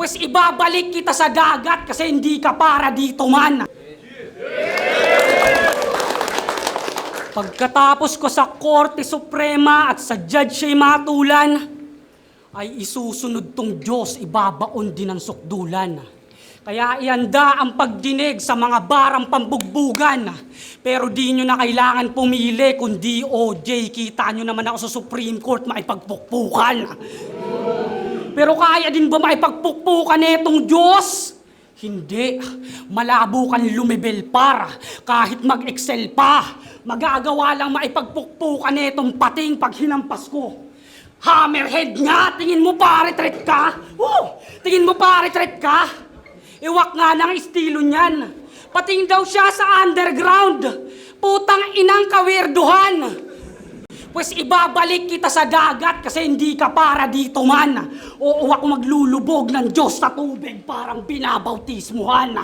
Pues ibabalik kita sa dagat kasi hindi ka para dito man. Pagkatapos ko sa Korte Suprema at sa Judge siya'y matulan, ay isusunod tong Diyos, ibabaon din ang sukdulan. Kaya ihanda ang pagdinig sa mga barang pambugbugan. Pero di nyo na kailangan pumili, kundi OJ, kita nyo naman ako sa Supreme Court maipagpukpukan. Pero kaya din ba maipagpukpukan etong Diyos? Hindi. Malabo kang lumibel para. Kahit mag-excel pa, magagawa lang maipagpukpukan etong pating pag hinampas ko. Hammerhead nga! Tingin mo pa retreat ka? Tingin mo pa retreat ka? Iwak nga ng estilo niyan. Pating daw siya sa underground. Putang inang kawirduhan. Pues ibabalik kita sa dagat kasi hindi ka para dito man. Oo, ako maglulubog ng Diyos sa tubig parang binabautismuhan.